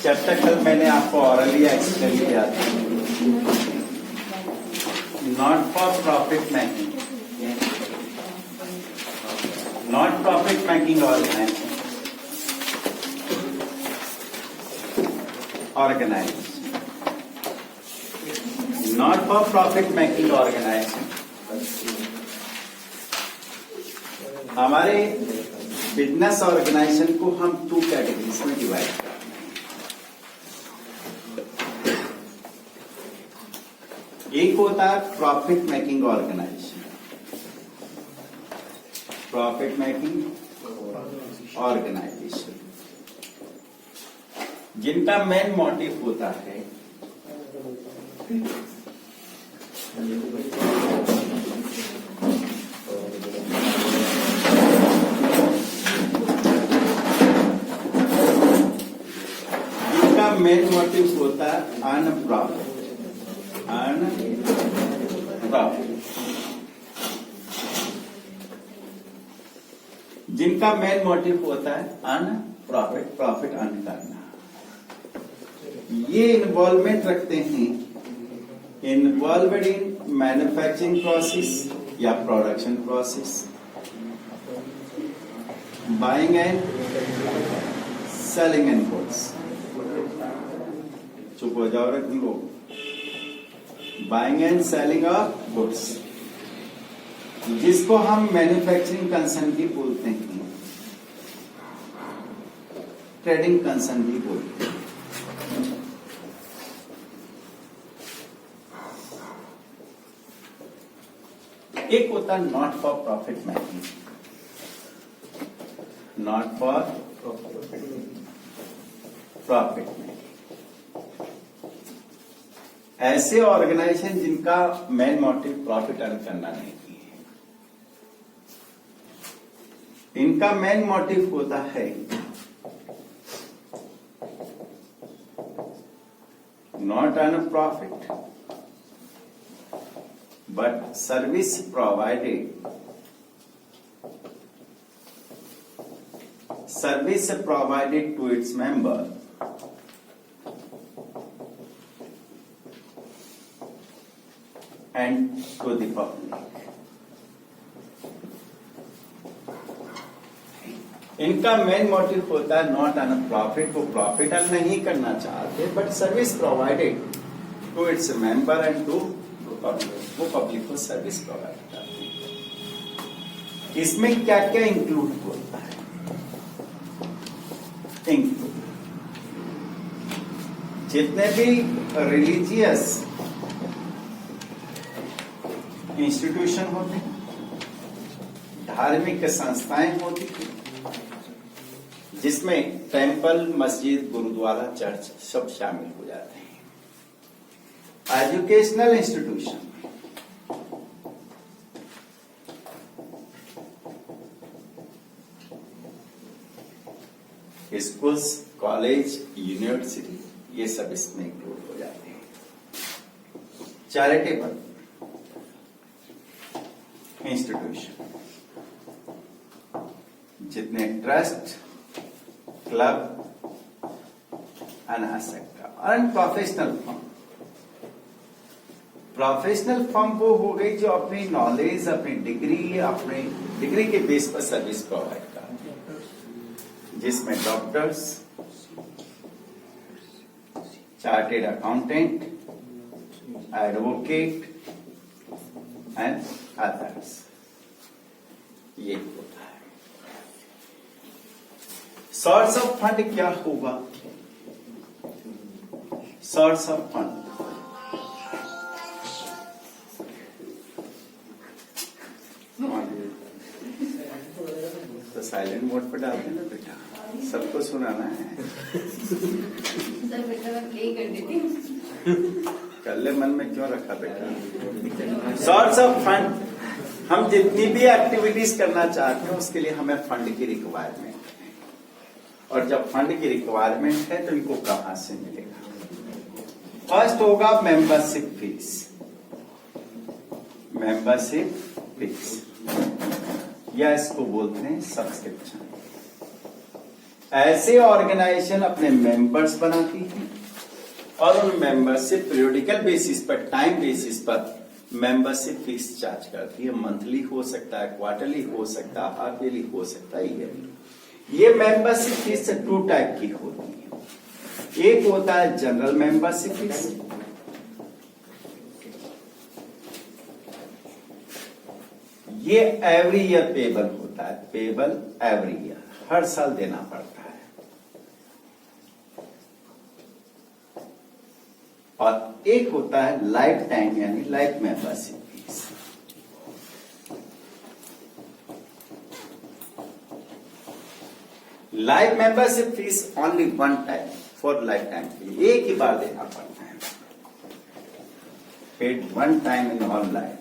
Chapter कल मैंने आपको ऑरली एक्सप्लेन किया था, not for profit making, not profit making organisation, not for profit making organisation. हमारे बिजनेस ऑर्गेनाइजेशन को हम 2 कैटेगरीज में डिवाइड करते हैं। एक होता है profit making organisation, profit making organisation जिनका मेन मोटिव होता है मेन मोटिव होता है अर्न प्रॉफिट, जिनका मेन मोटिव होता है अर्न प्रॉफिट, प्रॉफिट अर्न करना। ये इन्वॉल्वमेंट रखते हैं इन्वॉल्वड इन मैन्युफैक्चरिंग प्रोसेस या production process, buying and selling and goods. चुप हो जाओ रे तुम लोग। Buying and selling of goods, जिसको हम मैन्युफैक्चरिंग कंसर्न भी बोलते हैं, ट्रेडिंग कंसर्न भी बोलते हैं। एक होता है not for profit making, not for profit making. ऐसे ऑर्गेनाइजेशन जिनका मेन मोटिव प्रॉफिट अर्न करना नहीं है, इनका मेन मोटिव होता है not earn profit but service provided to its member and to the public। इनका मेन मोटिव होता है नॉट अर्न प्रॉफिट, वो प्रॉफिट अर्न नहीं करना चाहते but service provided to its member and to public, वो पब्लिक को सर्विस प्रोवाइड करते हैं। इसमें क्या क्या इंक्लूड होता है? इंक्लूड जितने भी रिलीजियस इंस्टीट्यूशन होते हैं, धार्मिक संस्थाएं होती हैं, जिसमें टेंपल, मस्जिद, गुरुद्वारा, चर्च सब शामिल हो जाते हैं। Educational institution, schools, college, university, ये सब इसमें इंक्लूड हो जाते हैं। चैरिटेबल इंस्टीट्यूशन, जितने trust, club, and professional firm. Professional firm वो हो गई जो अपनी नॉलेज, अपनी डिग्री के बेस पर सर्विस प्रोवाइड करती है, जिसमें doctors, chartered accountant, advocate and others, ये होता है। सोर्स ऑफ फंड क्या होगा? सोर्स ऑफ फंड तो साइलेंट मोड पर डालते ना बेटा, सबको सुनाना है। सर बेटा मैं प्ले कर देती हूँ। कल्ले मन में क्यों रखा बेटा? सोर्स ऑफ फंड, हम जितनी भी एक्टिविटीज करना चाहते हैं उसके लिए हमें फंड की रिक्वायरमेंट है, और जब फंड की रिक्वायरमेंट है तो इनको कहां से मिलेगा? फर्स्ट होगा मेंबरशिप फीस, मेंबरशिप फीस। या इसको बोलते हैं सब्सक्रिप्शन। ऐसे ऑर्गेनाइजेशन अपने मेंबर्स बनाती है और उन मेंबर्स से पीरियोडिकल बेसिस पर, टाइम बेसिस पर मेंबरशिप फीस चार्ज करती है। मंथली हो सकता है, क्वार्टरली हो सकता है, हाफ ईयरली हो सकता है, ईयरली। ये मेंबरशिप फीस 2 टाइप की होती है। एक होता है जनरल मेंबरशिप फीस, ये एवरी ईयर पेबल होता है, पेबल एवरी ईयर, हर साल देना पड़ता है। और एक होता है लाइफ टाइम यानी life membership fees. Life membership fees only one time for life time के लिए, एक ही बार देना पड़ता है, paid one time in all life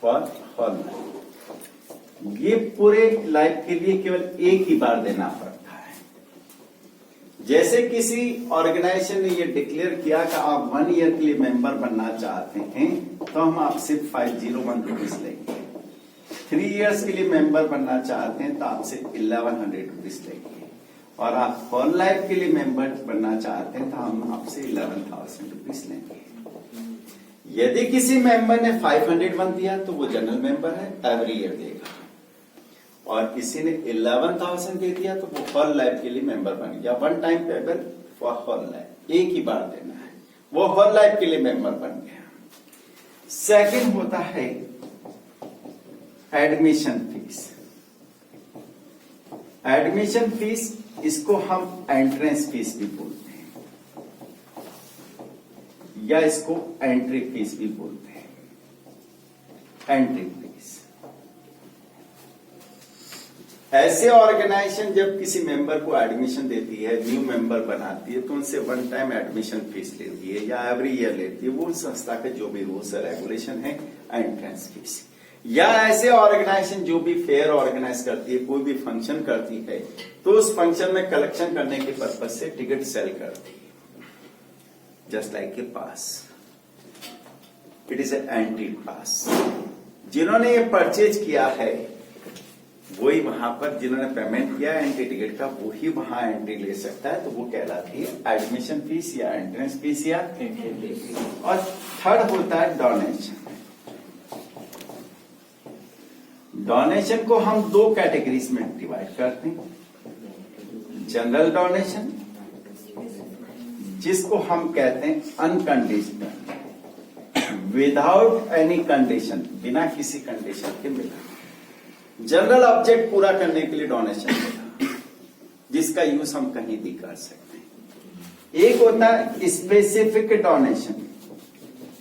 for all life. ये पूरे लाइफ के लिए केवल एक ही बार देना पड़ता है। जैसे किसी ऑर्गेनाइजेशन ने ये डिक्लेयर किया कि आप 1 ईयर के लिए मेंबर बनना चाहते हैं तो हम आपसे 501 रुपीज लेंगे। 3 इयर्स के लिए मेंबर बनना चाहते हैं तो आपसे 1100 रुपीज लेंगे। और आप फॉर लाइफ के लिए मेंबर बनना चाहते हैं तो हम आपसे 11,000 रुपीज लेंगे। यदि किसी मेंबर ने 501 दिया तो वो जनरल मेंबर है, एवरी ईयर देगा। और किसी ने 11,000 दे दिया तो वो फॉर लाइफ के लिए मेंबर बन गया। One time payable for for life, एक ही बार देना है, वो फॉर लाइफ के लिए मेंबर बन गया। सेकंड होता है एडमिशन फीस। एडमिशन फीस, इसको हम एंट्रेंस फीस भी बोलते हैं या इसको एंट्री फीस भी बोलते हैं। एंट्री फीस, ऐसे ऑर्गेनाइजेशन जब किसी मेंबर को एडमिशन देती है, न्यू मेंबर बनाती है, तो उनसे वन टाइम एडमिशन फीस लेती है या एवरी ईयर लेती है। वो उस संस्था के जो भी रूल्स और रेगुलेशन है, एंट्रेंस फीस। या ऐसे ऑर्गेनाइजेशन जो भी फेयर ऑर्गेनाइज करती है, कोई भी फंक्शन करती है, तो उस फंक्शन में कलेक्शन करने के पर्पज से टिकट सेल करती है, just like A pass. It is A entry पास। जिन्होंने ये परचेज किया है वही वहां पर, जिन्होंने पेमेंट किया एंट्री टिकट का, वही वहां एंट्री ले सकता है, तो वो कहलाती है एडमिशन फीस या एंट्रेंस फीस या एंट्री फीस। और थर्ड होता है डोनेशन। डोनेशन को हम 2 कैटेगरीज में डिवाइड करते हैं। जनरल डोनेशन, जिसको हम कहते हैं अनकंडीशनल, विदाउट एनी कंडीशन, बिना किसी कंडीशन के मिला। जनरल ऑब्जेक्ट पूरा करने के लिए डोनेशन मिला, जिसका यूज हम कहीं भी कर सकते हैं। एक होता है स्पेसिफिक डोनेशन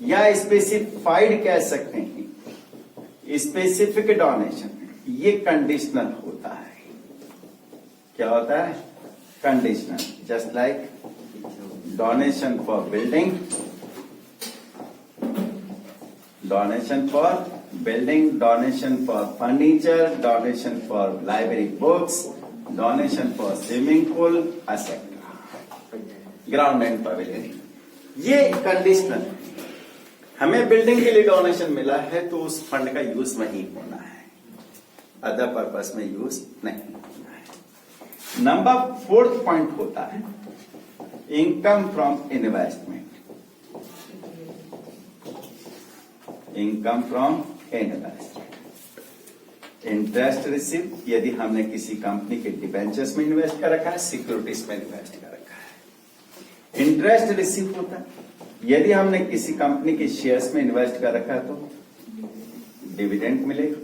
या स्पेसिफाइड कह सकते हैं। स्पेसिफिक डोनेशन ये कंडीशनल होता है। क्या होता है? Conditional. Just like donation for building, donation for building, donation for furniture, donation for library books, donation for swimming pool etcetera, ground and pavilion. ये कंडीशनल है। हमें बिल्डिंग के लिए डोनेशन मिला है तो उस फंड का यूज वहीं होना है, अदर पर्पस में यूज नहीं होना है। नंबर 4th पॉइंट होता है income from investment. Income from investment, interest receive, यदि हमने किसी कंपनी के डिबेंचर्स में इन्वेस्ट कर रखा है, सिक्योरिटीज में इन्वेस्ट कर रखा है, इंटरेस्ट रिसीव होता है। यदि हमने किसी कंपनी के शेयर्स में इन्वेस्ट कर रखा है तो डिविडेंड मिलेगा।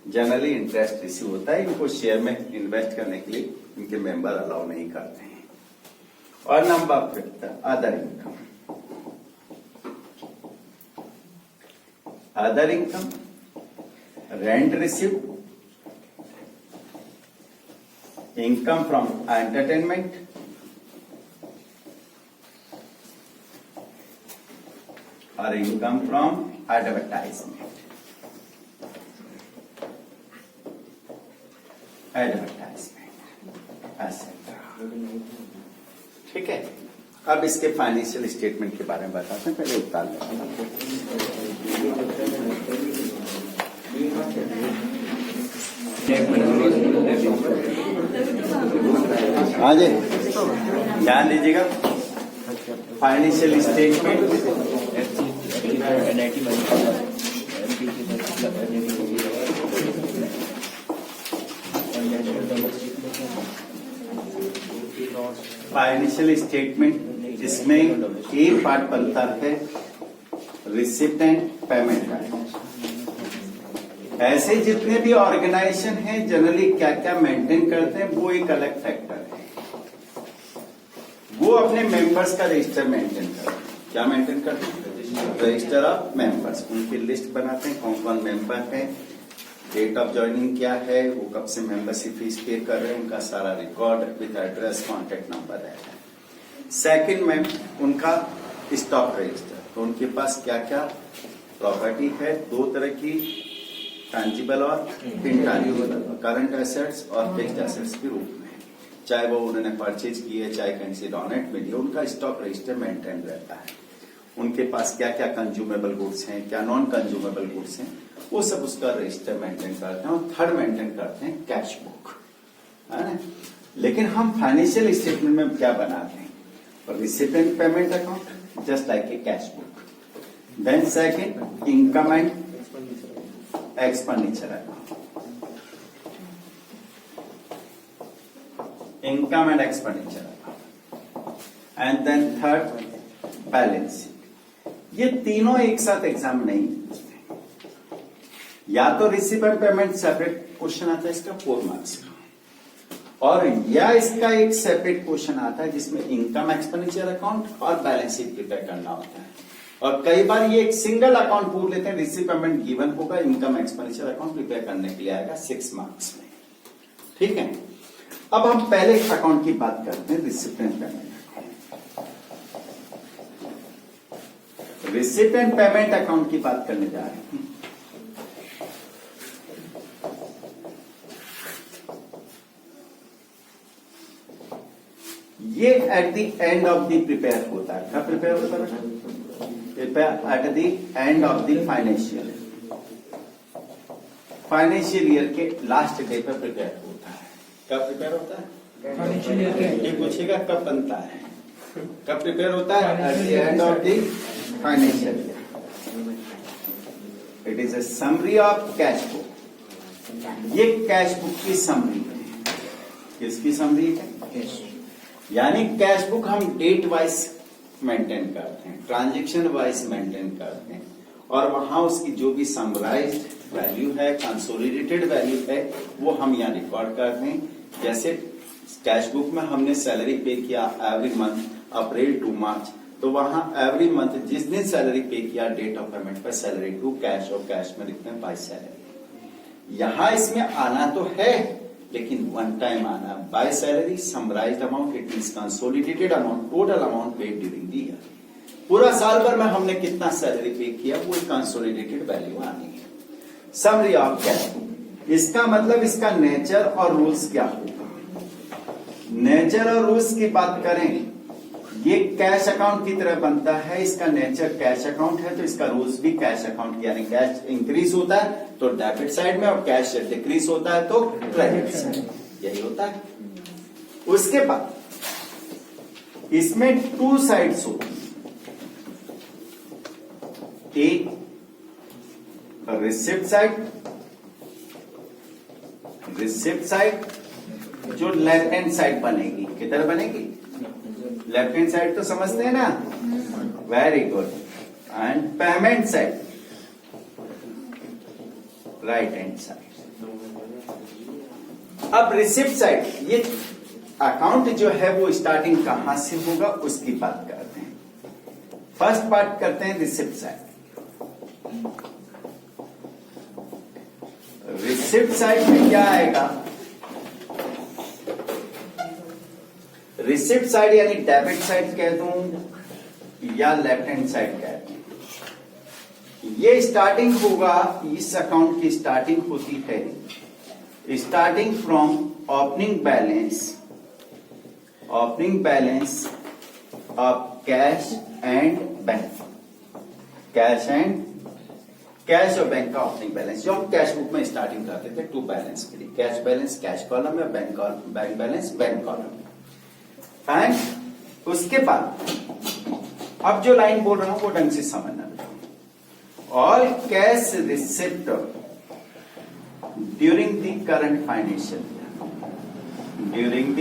जनरली इंटरेस्ट रिसीव होता है। इनको शेयर में इन्वेस्ट करने के लिए इनके मेंबर अलाउ नहीं करते हैं। और number 5 other income. Other income, rent receive, income from entertainment, और इनकम फ्रॉम एडवर्टाइजमेंट। एडवर्टाइजमेंट, ठीक है। अब इसके फाइनेंशियल स्टेटमेंट के बारे में बताते हैं, पहले उतार लें। हाँ जी, ध्यान दीजिएगा। फाइनेंशियल स्टेटमेंट फाइनेंशियल स्टेटमेंट, इसमें एक पार्ट बनता है रिसिप्ट एंड पेमेंट का। ऐसे जितने भी ऑर्गेनाइजेशन हैं जनरली क्या क्या मेंटेन करते हैं वो एक अलग फैक्टर है। वो अपने मेंबर्स का रजिस्टर मेंटेन करते हैं। क्या मेंटेन करते हैं? Register of members. उनकी लिस्ट बनाते हैं, कौन कौन मेंबर है, डेट ऑफ ज्वाइनिंग क्या है, वो कब से मेंबरशिप फीस पे कर रहे हैं, उनका सारा record with address contact number रहता है। सेकंड में उनका स्टॉक रजिस्टर, तो उनके पास क्या क्या प्रॉपर्टी है, दो तरह की, टैंजिबल और इनटैंजिबल, करंट एसेट्स और फिक्स्ड एसेट्स के रूप में, चाहे वो उन्होंने परचेज की है चाहे कहीं से डोनेट मिली, उनका स्टॉक रजिस्टर मेंटेन रहता है। उनके पास क्या क्या कंज्यूमेबल गुड्स हैं, क्या नॉन कंज्यूमेबल गुड्स हैं, वो सब उसका रजिस्टर मेंटेन करते हैं। और थर्ड मेंटेन करते हैं कैश बुक, है ना। लेकिन हम फाइनेंशियल स्टेटमेंट में क्या बनाते हैं? Receipt and payment account just like a cash book. Then second income and expenditure account, income and expenditure account, and then third balance sheet. ये तीनों एक साथ एग्जाम नहीं पूछते। या तो receipt and payment separate question आता है इसका 4 मार्क्स का, और या इसका एक सेपरेट क्वेश्चन आता है जिसमें इनकम एक्सपेंडिचर अकाउंट और बैलेंस शीट प्रिपेयर करना होता है। और कई बार ये एक सिंगल अकाउंट पूछ लेते हैं, रिसिप्ट पेमेंट गिवन होगा, इनकम एक्सपेंडिचर अकाउंट प्रिपेयर करने के लिए आएगा 6 मार्क्स में। ठीक है, अब हम पहले अकाउंट की बात करते हैं, receipt and payment. Receipt and payment account की बात करने जा रहे हैं। ये at the end of the prepare होता है। कब प्रिपेयर होता है? Prepare at the end of the financial year के लास्ट डे पर प्रिपेयर होता है। कब प्रिपेयर होता है? फाइनेंशियल ईयर के। ये पूछेगा कब बनता है, कब प्रिपेयर होता है? At the end of the financial year. It is A summary of cash book. ये कैश बुक की समरी है। किसकी समरी है? यानी कैश बुक हम डेट वाइज मेंटेन करते हैं, ट्रांजैक्शन वाइज मेंटेन करते हैं, और वहां उसकी जो भी समराइज्ड वैल्यू है, कंसोलिडेटेड वैल्यू है, वो हम यहाँ रिकॉर्ड करते हैं। जैसे कैश बुक में हमने सैलरी पे किया एवरी मंथ अप्रैल टू मार्च, तो वहां एवरी मंथ जिस दिन सैलरी पे किया डेट ऑफ पेमेंट पर सैलरी टू कैश, और कैश में लिखते हैं बाय सैलरी। यहां इसमें आना तो है लेकिन वन टाइम आना, by salary summarised amount, it means consolidated amount, total amount paid during the year. पूरा साल भर में हमने कितना सैलरी पे किया वो कंसोलिडेटेड वैल्यू आनी है। समरी ऑफ कैश बुक, इसका मतलब इसका नेचर और रूल्स क्या होगा। नेचर और रूल्स की बात करें, ये कैश अकाउंट की तरह बनता है, इसका नेचर कैश अकाउंट है तो इसका रूल्स भी कैश अकाउंट, यानी कैश इंक्रीज होता है तो डेबिट साइड में, और कैश डिक्रीज होता है तो क्रेडिट साइड, यही होता है। उसके बाद इसमें 2 साइड्स होती है, एक रिसिप्ट साइड जो लेफ्ट हैंड साइड बनेगी। किधर बनेगी? लेफ्ट हैंड साइड तो समझते हैं ना, very good. And payment side right hand side. अब रिसिप्ट साइड, ये अकाउंट जो है वो स्टार्टिंग कहां से होगा उसकी बात करते हैं। फर्स्ट पार्ट करते हैं रिसिप्ट साइड। रिसिप्ट साइड में क्या आएगा? रिसिप्ट साइड यानी डेबिट साइड कह दूं या लेफ्ट हैंड साइड कह दूं, ये स्टार्टिंग होगा, इस अकाउंट की स्टार्टिंग होती है starting from opening balance of cash and bank, cash और बैंक का ओपनिंग बैलेंस जो हम कैश बुक में स्टार्टिंग करते थे टू बैलेंस के लिए, कैश बैलेंस कैश कॉलम में, बैंक बैलेंस बैंक कॉलम में। एंड उसके बाद अब जो लाइन बोल रहा हूं वो ढंग से समझना। All cash receipt during the current financial year, during the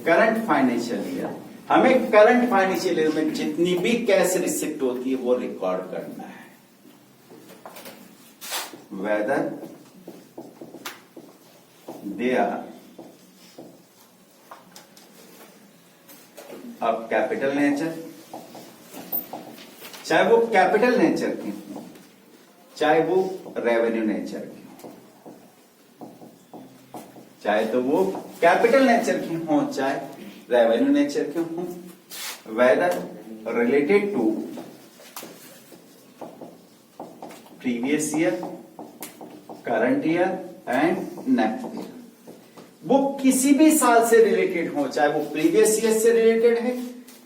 current financial year, हमें करंट फाइनेंशियल ईयर में जितनी भी कैश रिसिप्ट होती है वो रिकॉर्ड करना है। Whether they are of capital nature, चाहे वो कैपिटल नेचर की हो, चाहे वो रेवेन्यू नेचर की हो, चाहे तो वो कैपिटल नेचर की हो चाहे रेवेन्यू नेचर की हो, whether related to previous year, current year and next year, वो किसी भी साल से रिलेटेड हो, चाहे वो प्रीवियस ईयर से रिलेटेड है,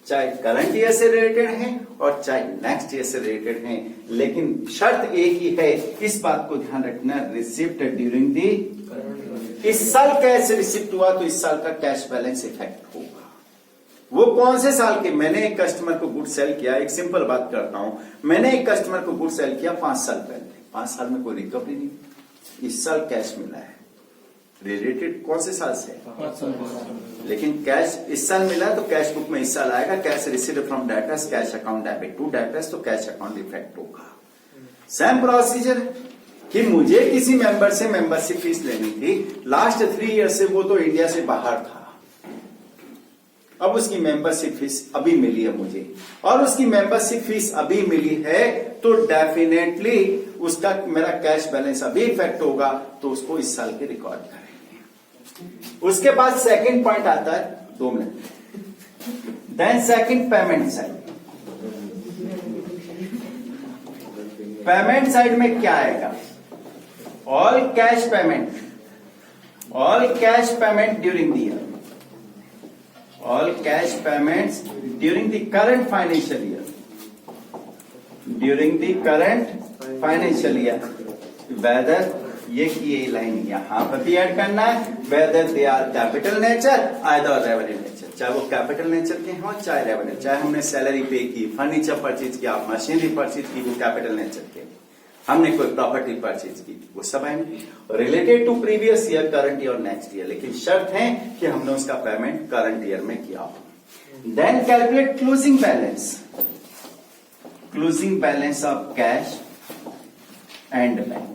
चाहे करंट ईयर से रिलेटेड है और चाहे नेक्स्ट ईयर से रिलेटेड है, लेकिन शर्त एक ही है, इस बात को ध्यान रखना, रिसिप्ट ड्यूरिंग दी, इस साल कैश रिसिप्ट हुआ तो इस साल का कैश बैलेंस इफेक्ट होगा। वो कौन से साल के, मैंने एक कस्टमर को गुड सेल किया, एक सिंपल बात करता हूं, मैंने एक कस्टमर को गुड सेल किया 5 साल पहले, 5 साल में कोई रिकवरी नहीं, इस साल कैश मिला है, रिलेटेड कौन से साल से, लेकिन कैश इस साल मिला तो कैश बुक में इस साल आएगा, cash received from debtors, cash account debit to debtors, तो कैश अकाउंट इफेक्ट होगा। सेम प्रोसीजर कि मुझे किसी मेंबर से मेंबरशिप फीस लेनी थी, लास्ट 3 ईयर से वो तो इंडिया से बाहर था, अब उसकी मेंबरशिप फीस अभी मिली है मुझे, और उसकी मेंबरशिप फीस अभी मिली है तो डेफिनेटली उसका मेरा कैश बैलेंस अभी इफेक्ट होगा, तो उसको इस साल के रिकॉर्ड करेंगे। उसके बाद सेकंड पॉइंट आता है, 2 minute, then second payment side. Payment side में क्या आएगा, all cash payment during the year, all cash payments during the current financial year, whether ये लाइन यहां पर भी ऐड करना है, whether they are capital nature either revenue nature, चाहे वो कैपिटल नेचर के हो चाहे रेवेन्यू, चाहे हमने सैलरी पे की, फर्नीचर परचेज किया, मशीनरी परचेज की, वो कैपिटल नेचर के, हमने कोई प्रॉपर्टी परचेज की, वो सब आएंगे related to previous year, current year और नेक्स्ट ईयर, लेकिन शर्त है कि हमने उसका पेमेंट करंट ईयर में किया हो। Then calculate closing balance of cash and bank.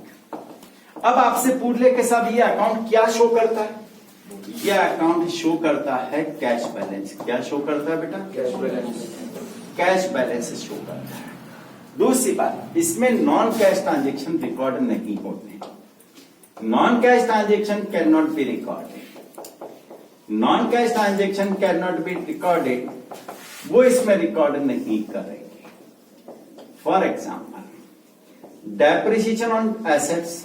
अब आपसे पूछ ले कि साहब ये अकाउंट क्या शो करता है, ये अकाउंट शो करता है कैश बैलेंस। क्या शो करता है बेटा, कैश बैलेंस शो करता है। दूसरी बात, इसमें नॉन कैश ट्रांजेक्शन रिकॉर्ड नहीं होते, non cash transaction can not be recorded, non cash transaction can not be recorded, वो इसमें रिकॉर्ड नहीं करेंगे। For example, depreciation on assets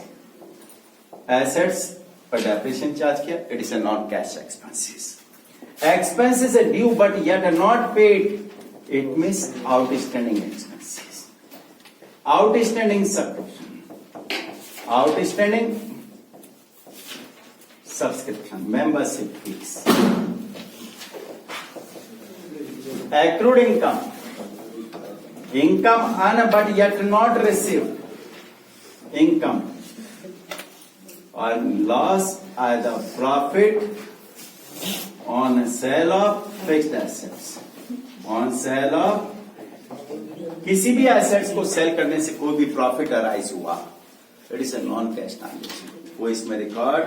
पर डेप्रिसिएशन चार्ज किया, it is a non cash expenses है due but yet not paid, it means outstanding expenses, outstanding subscription, membership fees, accrued income earned but yet not received, income or loss either profit on sale of fixed assets, on sale of किसी भी assets को cell करने से कोई भी profit arise हुआ, it is a non cash transaction, वो इसमें रिकॉर्ड